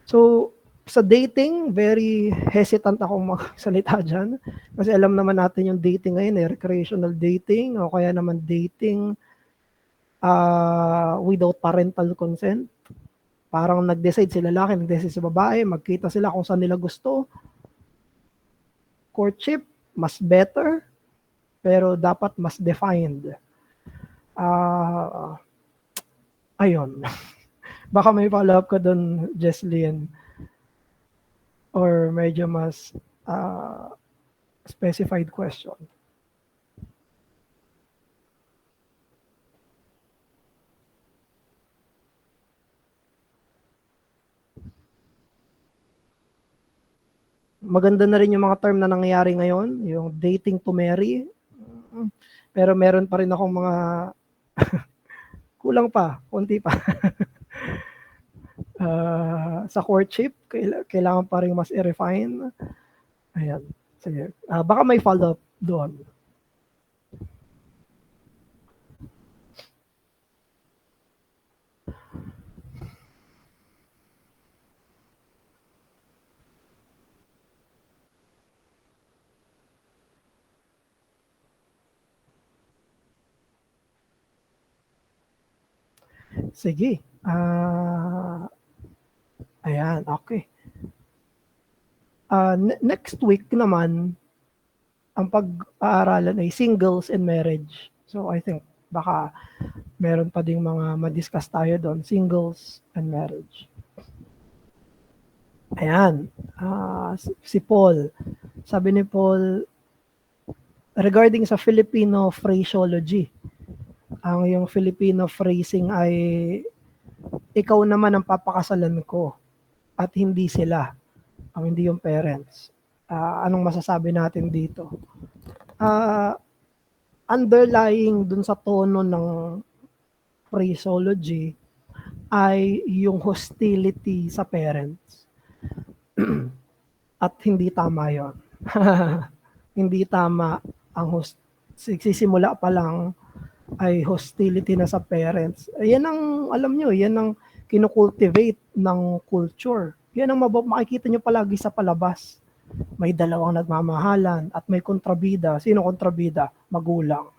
So, sa dating, very hesitant akong magsalita dyan. Kasi alam naman natin yung dating ngayon, recreational dating, o kaya naman dating without parental consent. Parang nag-decide si lalaki, nag-decide si babae, magkita sila kung saan nila gusto. Courtship, mas better, pero dapat mas defined. Ayun. Baka may follow-up ka doon, Jesslyn. Or medyo mas specified question. Maganda na rin yung mga term na nangyayari ngayon, yung dating to marry. Pero meron pa rin akong mga kulang pa, konti pa. Sa courtship, kailangan pa rin mas i-refine. Ayan. Sige. Baka may follow-up doon. Sige. Ayan, okay. Next week naman, ang pag-aaralan ay singles and marriage. So I think baka meron pa ding mga ma-discuss tayo doon, singles and marriage. Ayan, si Paul. Sabi ni Paul, regarding sa Filipino phraseology, ang yung Filipino phrasing ay ikaw naman ang papakasalan ko at hindi sila, hindi yung parents. Anong masasabi natin dito? Underlying dun sa tono ng phraseology ay yung hostility sa parents. At hindi tama yon. Hindi tama ang sisimula pa lang ay hostility na sa parents. Yan ang, alam nyo, yan ang kinukultivate ng culture. Yan ang makikita nyo palagi sa palabas. May dalawang nagmamahalan at may kontrabida. Sino kontrabida? Magulang.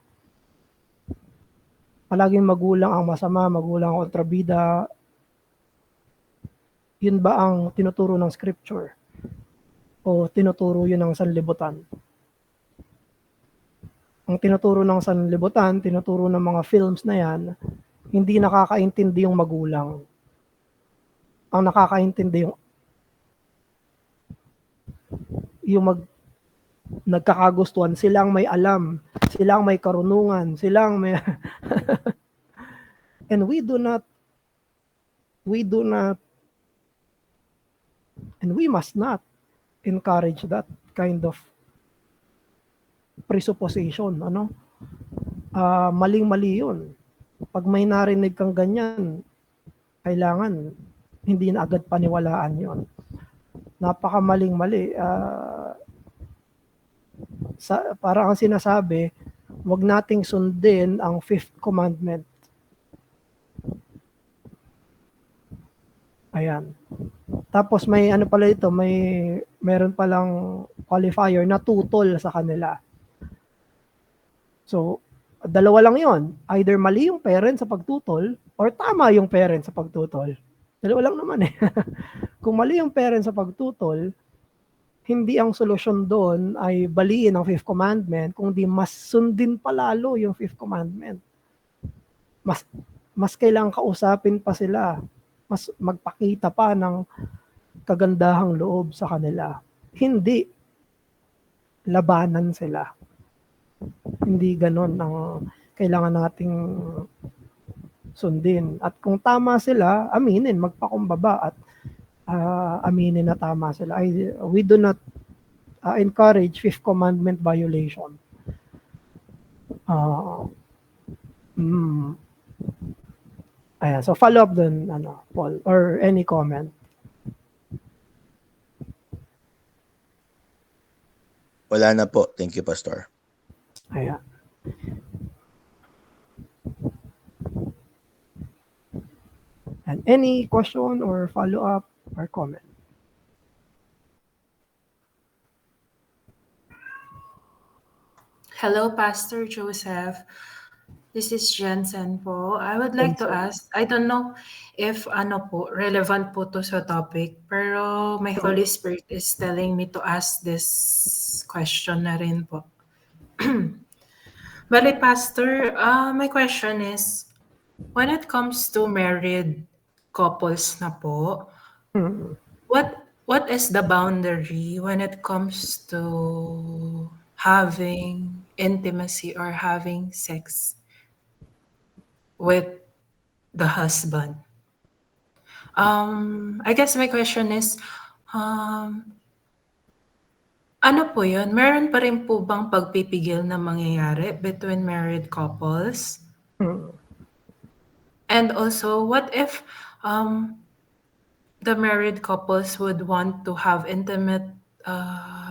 Palaging magulang ang masama, magulang ang kontrabida. Yun ba ang tinuturo ng scripture? O tinuturo yun ng sanlibutan? Ang tinuturo ng sanlibutan, tinuturo ng mga films na yan, hindi nakakaintindi yung magulang. Ang nakakaintindi yung nagkakagustuhan, silang may alam, silang may karunungan, silang may and we do not and we must not encourage that kind of presupposition, ano? Maling-mali yun. Pag may narinig kang ganyan, kailangan hindi na agad paniwalaan yon. Napakamaling-mali. Parang ang sinasabi, wag nating sundin ang 5th commandment. Ayan. Tapos may ano pala ito, meron palang qualifier na tutol sa kanila. So, dalawa lang yon. Either mali yung parent sa pagtutol or tama yung parent sa pagtutol. Dalawa lang naman eh. Kung mali yung parent sa pagtutol, hindi ang solusyon doon ay baliin ang 5th commandment, kundi mas sundin pa lalo yung 5th commandment. Mas kailangang kausapin pa sila. Mas magpakita pa ng kagandahang loob sa kanila. Hindi labanan sila. Hindi ganon ang kailangan nating sundin. At kung tama sila, aminin, magpakumbaba at aminin na tama sila. We do not encourage 5th commandment violation. Ayan, so follow up dun, Paul, or any comment? Wala na po. Thank you, Pastor. Ayan. And any question or follow up or comment? Hello, Pastor Joseph. This is Jensen po. I would like to ask, I don't know if relevant po to sa topic, pero my Holy Spirit is telling me to ask this question na rin po. Bale, Pastor, my question is, when it comes to married couples na po, what is the boundary when it comes to having intimacy or having sex with the husband? I guess my question is, ano po yun? Meron pa rin po bang pagpipigil na mangyayari between married couples? And also, what if the married couples would want to have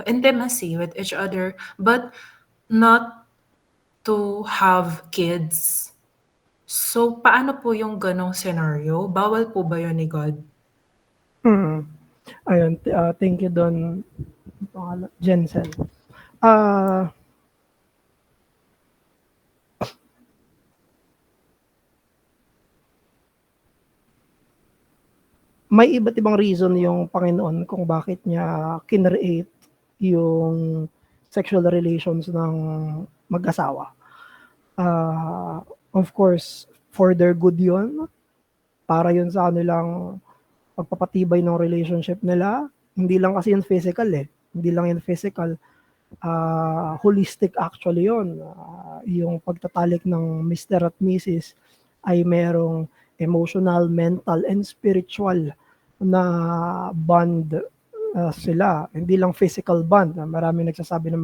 intimacy with each other, but not to have kids? So, paano po yung ganong scenario? Bawal po ba yun ni God? Ayun, thank you Don Jensen. May iba't ibang reason yung Panginoon kung bakit niya kinreate yung sexual relations ng mag-asawa. Of course, for their good yun. Para yun sa kanilang pagpapatibay ng relationship nila. Hindi lang kasi yun physical eh. Hindi lang yun physical. Holistic actually yun. Yung pagtatalik ng Mr. at Mrs. ay merong emotional, mental, and spiritual na bond sila. Hindi lang physical bond. Maraming nagsasabi ng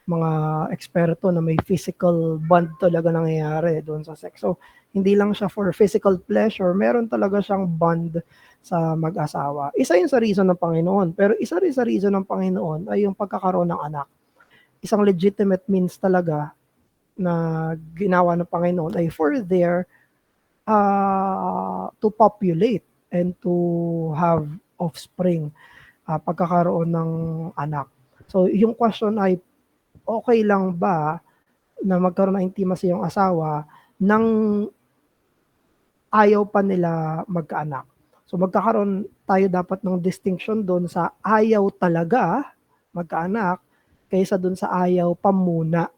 mga eksperto na may physical bond talaga nangyayari doon sa sex. So, hindi lang siya for physical pleasure, meron talaga siyang bond sa mag-asawa. Isa yun sa reason ng Panginoon. Pero isa rin sa reason ng Panginoon ay yung pagkakaroon ng anak. Isang legitimate means talaga na ginawa ng Panginoon ay for their to populate and to have offspring, pagkakaroon ng anak. So, yung question ay, okay lang ba na magkaroon ng intimacy yung asawa nang ayaw pa nila magkaanak? So, magkakaroon tayo dapat ng distinction doon sa ayaw talaga magkaanak kaysa doon sa ayaw pa muna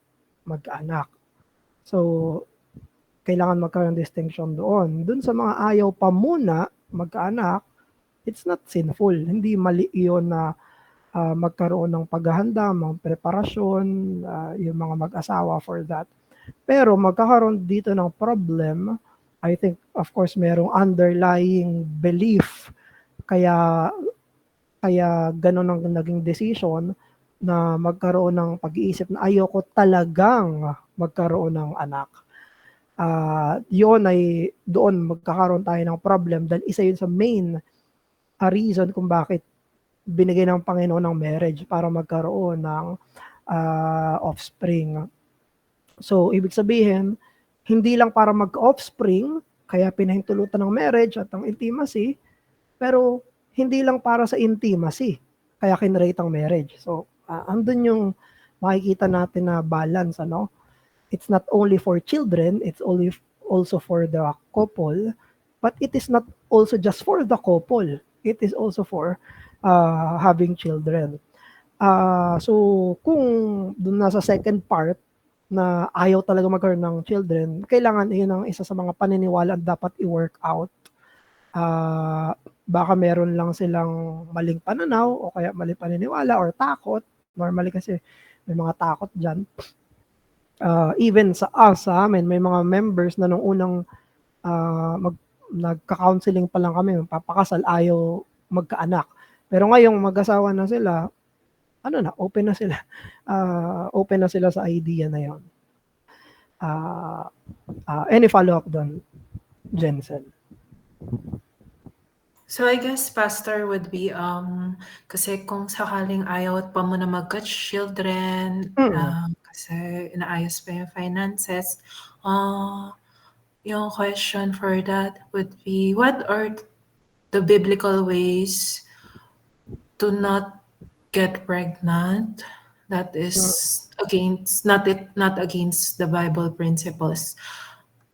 magkaanak. So, kailangan magkaroon ng distinction doon. Doon sa mga ayaw pa muna magkaanak, it's not sinful. Hindi mali yun na magkaroon ng paghahanda, mga preparasyon, yung mga mag-asawa for that. Pero magkakaroon dito ng problem, I think, of course, merong underlying belief. Kaya ganun ang naging decision na magkaroon ng pag-iisip na ayoko talagang magkaroon ng anak. Yun ay doon magkakaroon tayo ng problem dahil isa yun sa main reason kung bakit binigay ng Panginoon ng marriage para magkaroon ng offspring. So, ibig sabihin, hindi lang para mag-offspring, kaya pinahintulutan ng marriage at ang intimacy, pero hindi lang para sa intimacy, kaya kinrate ang marriage. So, andun yung makikita natin na balance, ano? It's not only for children, it's also for the couple, but it is not also just for the couple. It is also for having children. So, kung dun nasa second part na ayaw talaga magkaroon ng children, kailangan yun ang isa sa mga paniniwala dapat i-work out. Baka meron lang silang maling pananaw o kaya maling paniniwala or takot. Normally kasi may mga takot dyan. Even sa amin, may mga members na nung unang nagka-counseling pa lang kami, papakasal, ayaw magkaanak. Pero ngayong mag-asawa na sila, open na sila sa idea na yon. Any follow-up doon, Jensen? So I guess pastor would be kasi kung sakaling ayaw pa mo na magka-children, kasi inaayos pa yung finances, yung question for that would be, what are the biblical ways to not get pregnant that is against not against the Bible principles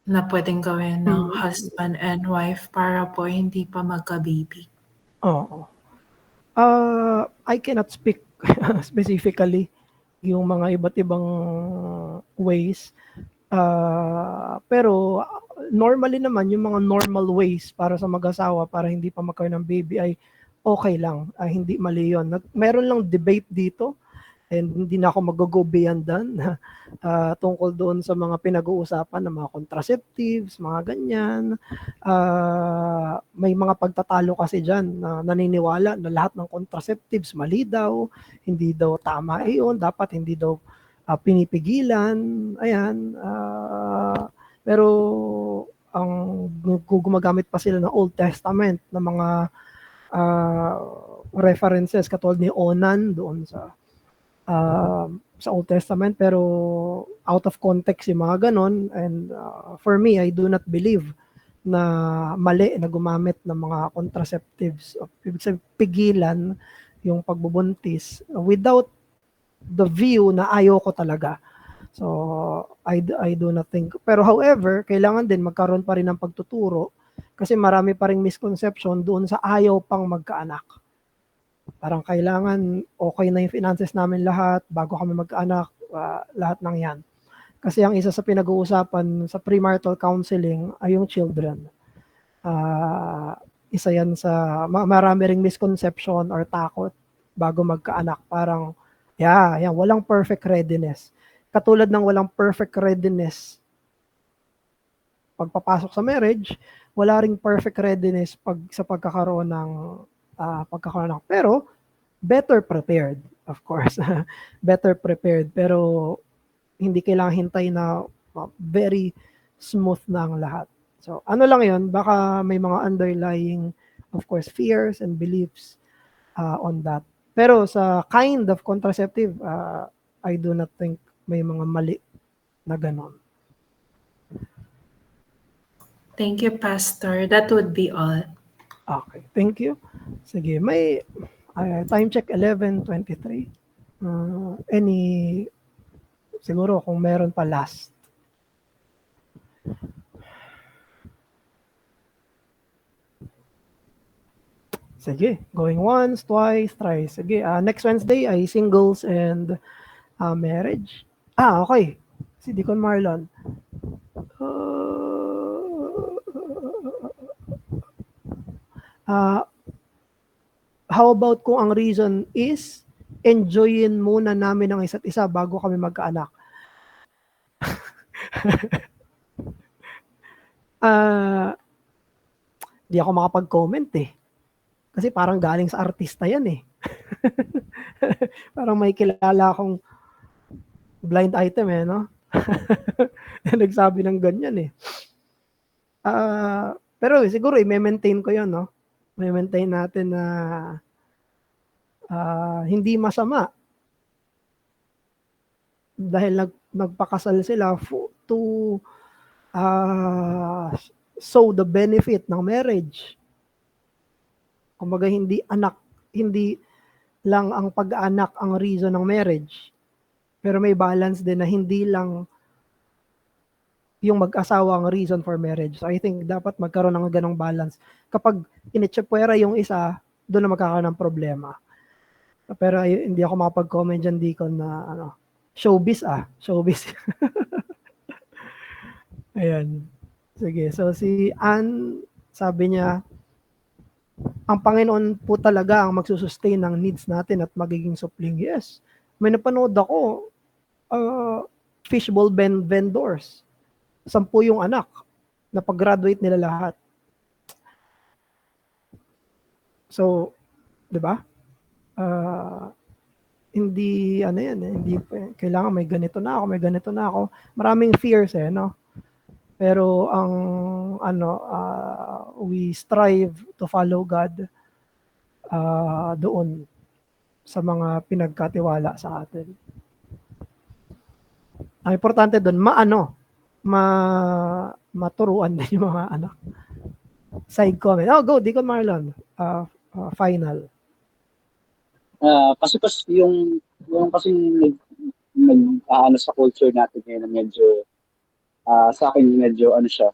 na pwedeng gawin ng husband and wife para po hindi pa magka-baby? Oo. I cannot speak specifically yung mga iba't ibang ways. Pero normally naman, yung mga normal ways para sa mag-asawa para hindi pa magkaroon ng baby ay okay lang. Hindi mali yun. Meron lang debate dito and hindi na ako mag-go beyond done tungkol doon sa mga pinag-uusapan ng mga contraceptives, mga ganyan. May mga pagtatalo kasi dyan na naniniwala na lahat ng contraceptives mali daw, hindi daw tama iyon, dapat hindi daw pinipigilan. Ayan. Pero ang gumagamit pa sila ng Old Testament na mga references katulad ni Onan doon sa Old Testament, pero out of context yung mga ganon. And for me, I do not believe na mali na gumamit ng mga contraceptives. Ibig sabihin, pigilan yung pagbubuntis without the view na ayoko talaga. So, I do not think. Pero however, kailangan din magkaroon pa rin ng pagtuturo kasi marami pa ring misconception doon sa ayaw pang magkaanak. Parang kailangan okay na yung finances namin lahat bago kami magkaanak, lahat ng yan. Kasi ang isa sa pinag-uusapan sa premarital counseling ay yung children. Isa yan sa marami ring misconception or takot bago magkaanak. Parang, walang perfect readiness. Katulad ng walang perfect readiness pagpapasok sa marriage, wala ring perfect readiness sa pagkakaroon ng pero better prepared, of course. Better prepared, pero hindi kailangan hintay na very smooth na ang lahat. So, ano lang yun, baka may mga underlying, of course, fears and beliefs on that. Pero sa kind of contraceptive, I do not think may mga mali na ganon. Thank you, Pastor. That would be all. Okay, thank you. Sige, may time check 11:23. Siguro kung meron pa last. Sige, going once, twice, thrice. Sige, next Wednesday ay singles and marriage. Okay. Si Deacon Marlon. How about kung ang reason is enjoyin muna namin ang isa't isa bago kami magkaanak? Di ako makapag-comment eh. Kasi parang galing sa artista yan eh. Parang may kilala akong blind item eh, no? Nagsabi ng ganyan eh. Pero siguro i-maintain ko yun, no? I-maintain natin na hindi masama. Dahil nagpakasal sila to show the benefit ng marriage. Kumbaga hindi lang ang pag-anak ang reason ng marriage. Pero may balance din na hindi lang yung mag-asawa ang reason for marriage. So I think dapat magkaroon ng ganong balance. Kapag initsepwera yung isa, doon na magkakaroon ng problema. Pero hindi ako makapag-comment dyan, Deacon, na showbiz showbiz. Ayan. Sige, so si Ann, sabi niya, ang Panginoon po talaga ang magsusustain ng needs natin at magiging supling. Yes. May napanood ako, fishbowl vendors. 10 yung anak na pag-graduate nila lahat. So, 'di ba? Hindi hindi kailangan may ganito na ako. Maraming fears no. Pero ang we strive to follow God doon sa mga pinagkatiwala sa atin. Ang importante doon, maturuan din yung mga anak. Side comment. Oh, go, Deacon Marlon. Final. Kasi yung kasi nag sa culture natin ngayon, medyo sa akin medyo siya.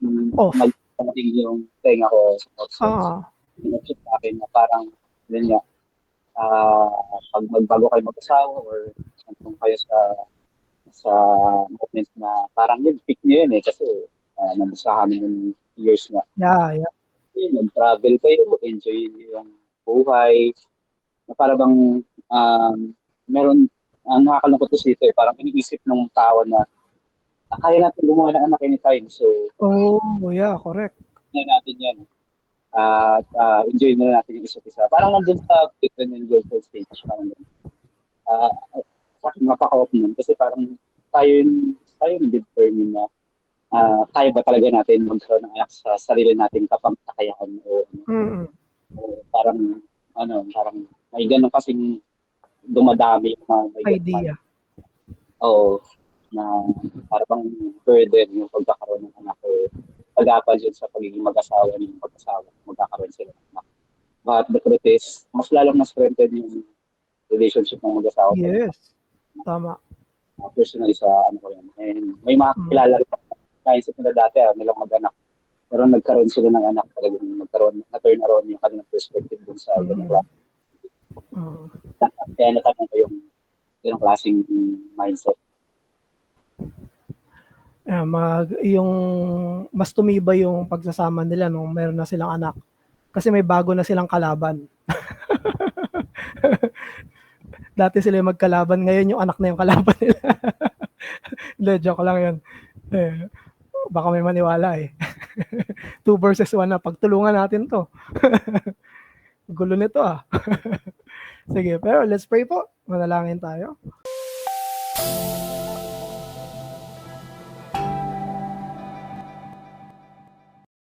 Magpapaging yung tenga ko sa akin na parang yun nga, pag magbago kayo mag-asawa or kung kayo sa moment na parang yun, pick nyo yun kasi nandasa kami ng years na. Yeah. Mag-travel kayo, enjoy yung buhay. Na para bang meron, nakakalungkot to dito parang iniisip ng tao na kaya natin gumawa ng anak anytime. So, yeah, correct. Natin yan. At enjoy na natin yung isa't isa. Parang nandun sa boyfriend and girlfriend stage. Parang mapaka-off nun. Kasi parang tayo yung determine na kaya ba talaga natin magkaroon ng anak sa sarili natin kapag-kakayahan o parang may ganun kasing dumadami yung mga idea. Na parang burden yung pagkakaroon ng anak o pag-apal yun sa pagiging mag-asawa ng magkakaroon sila ng anak. But the truth is, mas lalong na-strengthen yung relationship ng mag-asawa. Yes, tama. Personally sa ko yan. And may mga kilala rin naisip nila dati, nilang mag-anak. Pero nagkaroon sila ng anak, talagang na-turn around yung kanilang perspective dun sa ganang klase. Kaya natanong ko yung ganang klaseng mindset. Yung mas tumibay yung pagsasama nila nung meron na silang anak. Kasi may bago na silang kalaban. Dati sila yung magkalaban, ngayon yung anak na yung kalaban nila. Hindi, joke lang yun. Baka may maniwala 2 versus 1 na. Pagtulungan natin to. Gulo nito Sige, pero let's pray po. Manalangin tayo.